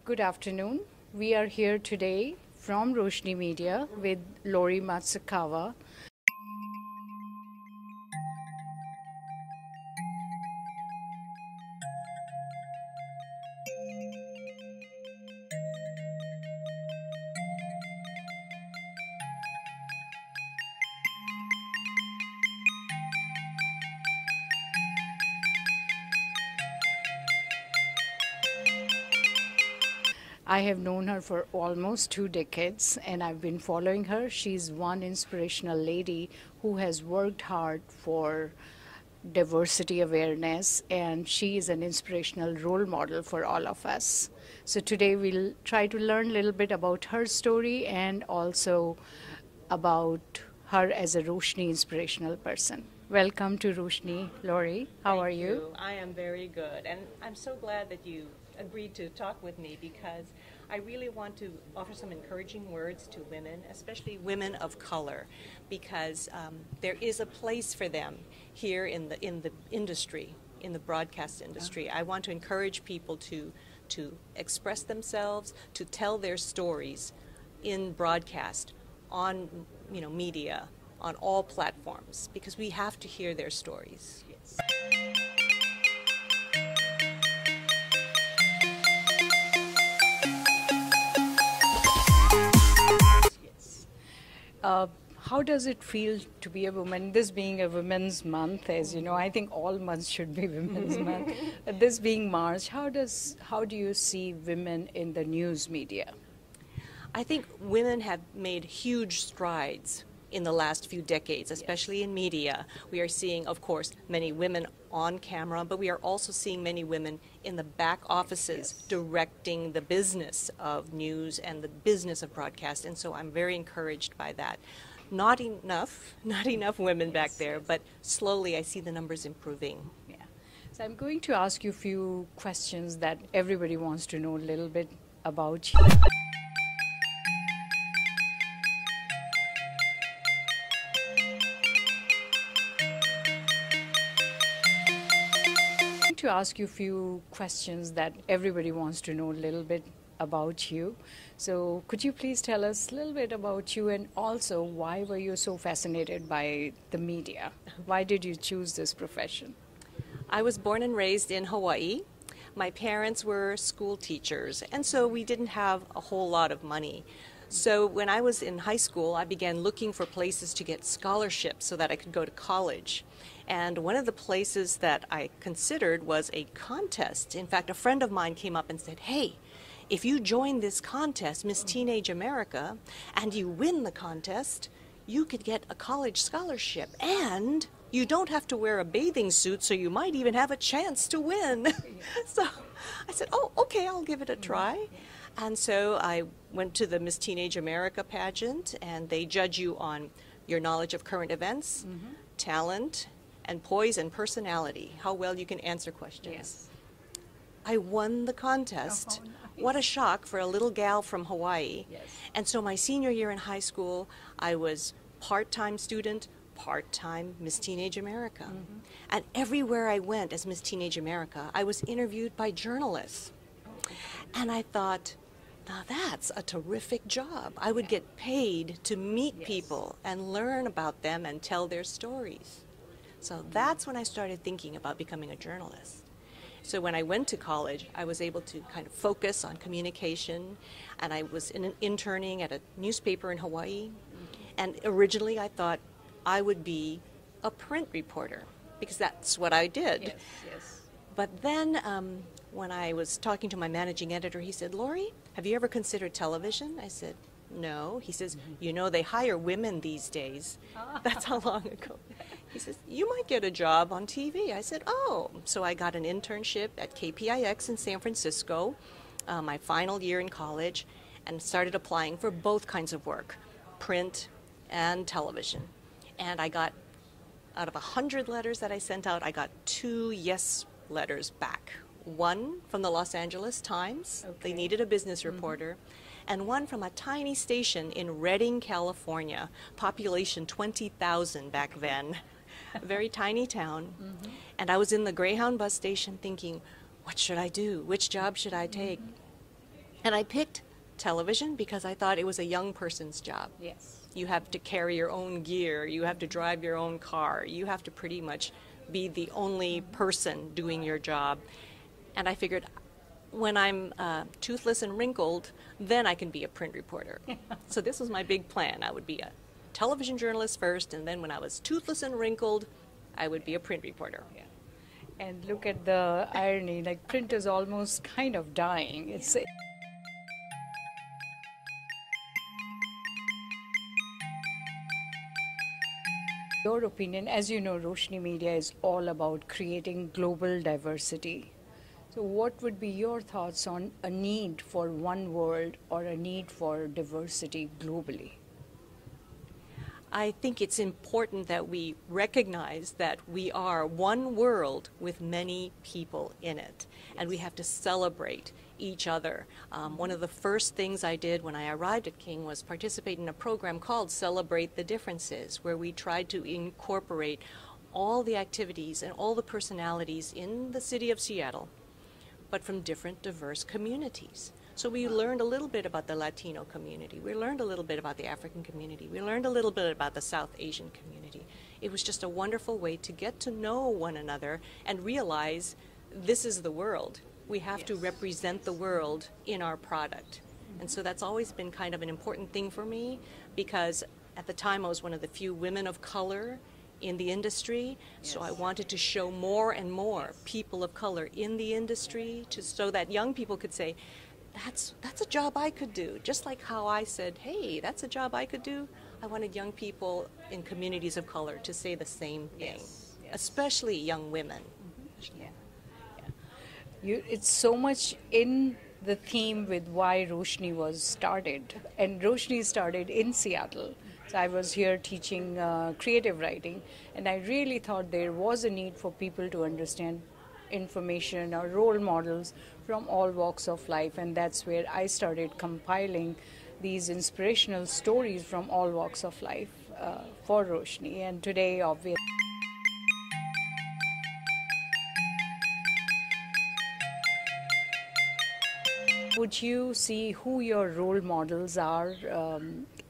Good afternoon. We are here today from Roshni Media with Lori Matsukawa. I have known her for almost 2 decades and I've been following her. She's one inspirational lady who has worked hard for diversity awareness and she is an inspirational role model for all of us. So today we'll try to learn a little bit about her story and also about her as a Roshni inspirational person. Welcome to Roshni, Lori. How are you? I am very good, and I'm so glad that you agreed to talk with me because I really want to offer some encouraging words to women, especially women of color, because there is a place for them here in the industry, in the broadcast industry. I want to encourage people to express themselves, to tell their stories in broadcast, on media, on all platforms, because we have to hear their stories. Yes. How does it feel to be a woman? This being a Women's Month, as you know, I think all months should be Women's Month. This being March, how do you see women in the news media? I think women have made huge strides in the last few decades, especially in media. We are seeing, of course, many women on camera, but we are also seeing many women in the back offices directing the business of news and the business of broadcast, and so I'm very encouraged by that. Not enough women back there, but slowly I see the numbers improving. Yeah. So I'm going to ask you a few questions that everybody wants to know a little bit about you. To ask you a few questions that everybody wants to know a little bit about you. So could you please tell us a little bit about you and also why were you so fascinated by the media? Why did you choose this profession? I was born and raised in Hawaii. My parents were school teachers, and so we didn't have a whole lot of money. So when I was in high school, I began looking for places to get scholarships so that I could go to college. And one of the places that I considered was a contest. In fact, a friend of mine came up and said, "Hey, if you join this contest, Miss Teenage America, and you win the contest, you could get a college scholarship. And you don't have to wear a bathing suit, so you might even have a chance to win." So I said, "Oh, okay, I'll give it a try." And so I went to the Miss Teenage America pageant, and they judge you on your knowledge of current events, talent, and poise and personality, how well you can answer questions. Yes. I won the contest. Oh, nice. What a shock for a little gal from Hawaii. Yes. And so my senior year in high school, I was part-time student, part-time Miss Teenage America. And everywhere I went as Miss Teenage America, I was interviewed by journalists. And I thought, now that's a terrific job. I would get paid to meet people and learn about them and tell their stories. So that's when I started thinking about becoming a journalist. So when I went to college, I was able to kind of focus on communication, and I was interning at a newspaper in Hawaii. And originally I thought I would be a print reporter because that's what I did. Yes, yes. But then when I was talking to my managing editor, he said, "Lori, have you ever considered television?" I said, "No." He says, "You know, they hire women these days." That's how long ago. He says, "You might get a job on TV." I said, "Oh." So I got an internship at KPIX in San Francisco, my final year in college, and started applying for both kinds of work, print and television. And I got, out of 100 letters that I sent out, I got 2 yes letters back. One from the Los Angeles Times. They needed a business reporter. And one from a tiny station in Redding, California, population 20,000 back then, a very tiny town. And I was in the Greyhound bus station thinking, what should I do? Which job should I take? And I picked television because I thought it was a young person's job. Yes. You have to carry your own gear, you have to drive your own car, you have to pretty much be the only person doing your job. And I figured when I'm toothless and wrinkled, then I can be a print reporter. So this was my big plan. I would be a television journalist first, and then when I was toothless and wrinkled, I would be a print reporter. Yeah. And look at the irony, like print is almost kind of dying. It's your opinion, as you know, Roshni Media is all about creating global diversity. So what would be your thoughts on a need for one world or a need for diversity globally? I think it's important that we recognize that we are one world with many people in it, and we have to celebrate each other. One of the first things I did when I arrived at King was participate in a program called Celebrate the Differences, where we tried to incorporate all the activities and all the personalities in the city of Seattle, but from different diverse communities. So we learned a little bit about the Latino community. We learned a little bit about the African community. We learned a little bit about the South Asian community. It was just a wonderful way to get to know one another and realize this is the world. We have to represent the world in our product. And so that's always been kind of an important thing for me, because at the time I was one of the few women of color in the industry, so I wanted to show more and more people of color in the industry so that young people could say, that's a job I could do. Just like how I said, hey, that's a job I could do. I wanted young people in communities of color to say the same thing, especially young women. Yeah. It's so much in the theme with why Roshni was started. And Roshni started in Seattle. So I was here teaching creative writing, and I really thought there was a need for people to understand information or role models from all walks of life, and that's where I started compiling these inspirational stories from all walks of life for Roshni. And today, obviously, would you see who your role models are?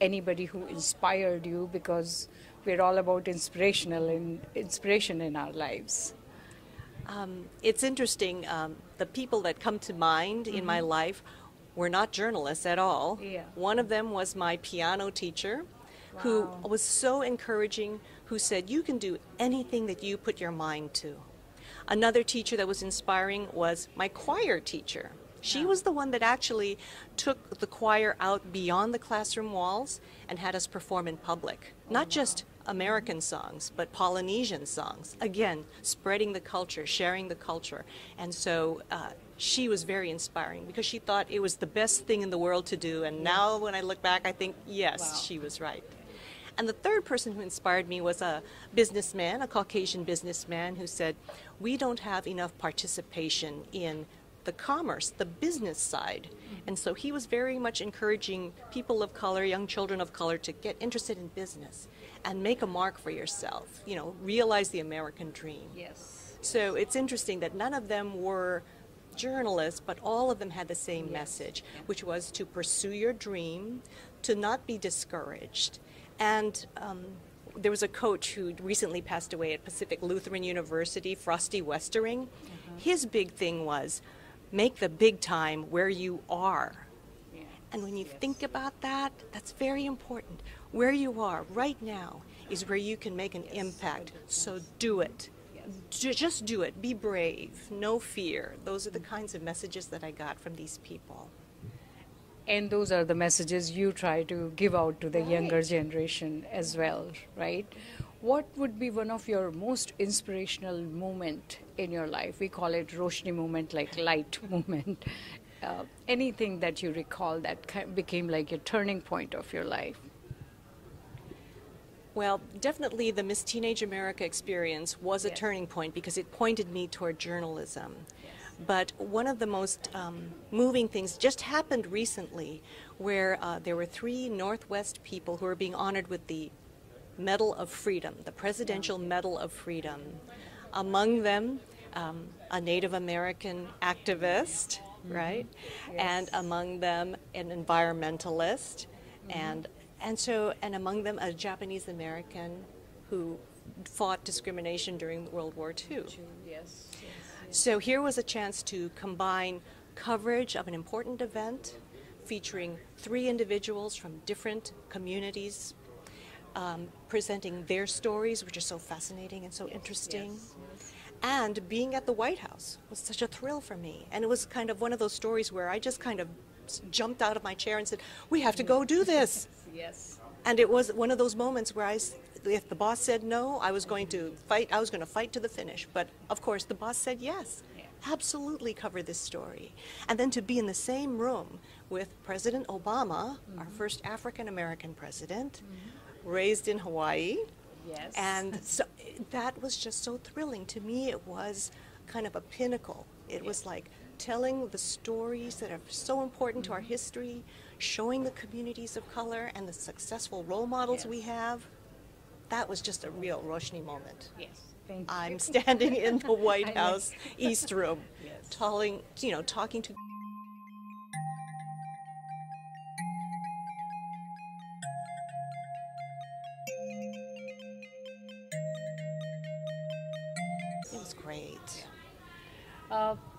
Anybody who inspired you? Because we're all about inspiration in our lives. It's interesting. The people that come to mind in my life were not journalists at all. Yeah. One of them was my piano teacher, who was so encouraging, who said, you can do anything that you put your mind to. Another teacher that was inspiring was my choir teacher. She was the one that actually took the choir out beyond the classroom walls and had us perform in public. Not just American songs, but Polynesian songs. Again, spreading the culture, sharing the culture. And so she was very inspiring because she thought it was the best thing in the world to do. And now when I look back, I think, yes, she was right. And the third person who inspired me was a businessman, a Caucasian businessman, who said, we don't have enough participation in the commerce, the business side. And so he was very much encouraging people of color, young children of color, to get interested in business and make a mark for yourself, you know, realize the American dream. Yes. So it's interesting that none of them were journalists, but all of them had the same message, which was to pursue your dream, to not be discouraged. And there was a coach who recently passed away at Pacific Lutheran University, Frosty Westering. His big thing was, make the big time where you are. And when you think about that, that's very important. Where you are right now is where you can make an impact. So do it. Just do it. Be brave. No fear. Those are the kinds of messages that I got from these people. And those are the messages you try to give out to the younger generation as well, right? What would be one of your most inspirational moment in your life? We call it Roshni moment, like light moment. Anything that you recall that became like a turning point of your life? Well, definitely the Miss Teenage America experience was a turning point because it pointed me toward journalism. But one of the most moving things just happened recently where there were 3 Northwest people who were being honored with the Medal of Freedom, the Presidential Medal of Freedom. Among them, a Native American activist, right? Yes. And among them an environmentalist, and among them a Japanese American who fought discrimination during World War II. Yes. So here was a chance to combine coverage of an important event featuring 3 individuals from different communities, presenting their stories, which are so fascinating and so interesting. Yes. And being at the White House was such a thrill for me. And it was kind of one of those stories where I just kind of jumped out of my chair and said, we have to go do this. Yes. And it was one of those moments where if the boss said no, I was going to fight to the finish. But of course, the boss said yes. Absolutely cover this story. And then to be in the same room with President Obama, our first African American president, raised in Hawaii. Yes. And so that was just so thrilling. To me, it was kind of a pinnacle. It was like telling the stories that are so important to our history, showing the communities of color and the successful role models we have. That was just a real Roshni moment. Yes. Thank you. I'm standing in the White I know. House East Room, Yes. talking to. It was great.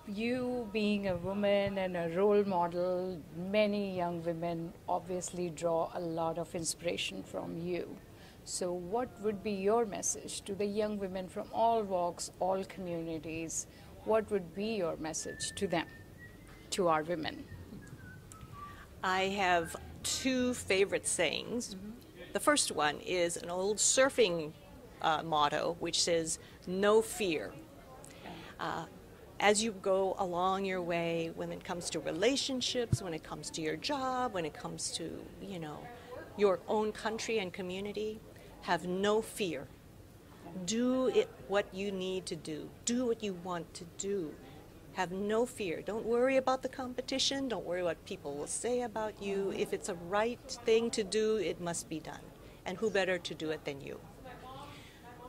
You being a woman and a role model, many young women obviously draw a lot of inspiration from you. So what would be your message to the young women from all walks, all communities? What would be your message to them, to our women? I have 2 favorite sayings. The first one is an old surfing motto, which says, no fear. As you go along your way, when it comes to relationships, when it comes to your job, when it comes to, your own country and community, have no fear. Do what you need to do. Do what you want to do. Have no fear. Don't worry about the competition. Don't worry what people will say about you. If it's a right thing to do, it must be done. And who better to do it than you?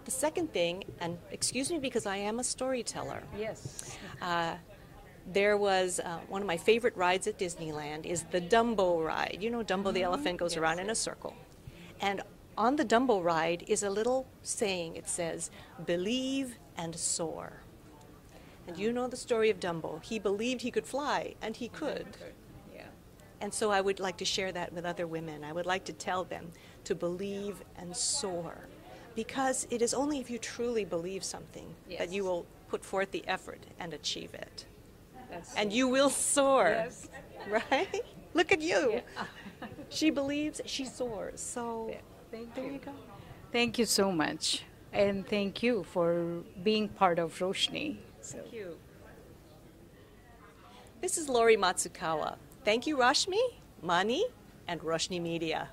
The second thing, and excuse me because I am a storyteller. Yes. There was one of my favorite rides at Disneyland is the Dumbo ride. You know, Dumbo the elephant goes around in a circle. And on the Dumbo ride is a little saying. It says, believe and soar. And you know the story of Dumbo. He believed he could fly, and he could. Yeah. And so I would like to share that with other women. I would like to tell them to believe and soar. Because it is only if you truly believe something that you will put forth the effort and achieve it. And you will soar. Yes. Right? Look at you. Yeah. She believes, she soars. So there you go. Thank you so much. And thank you for being part of Roshni. Thank you. This is Lori Matsukawa. Thank you, Rashmee, Mani, and Roshni Media.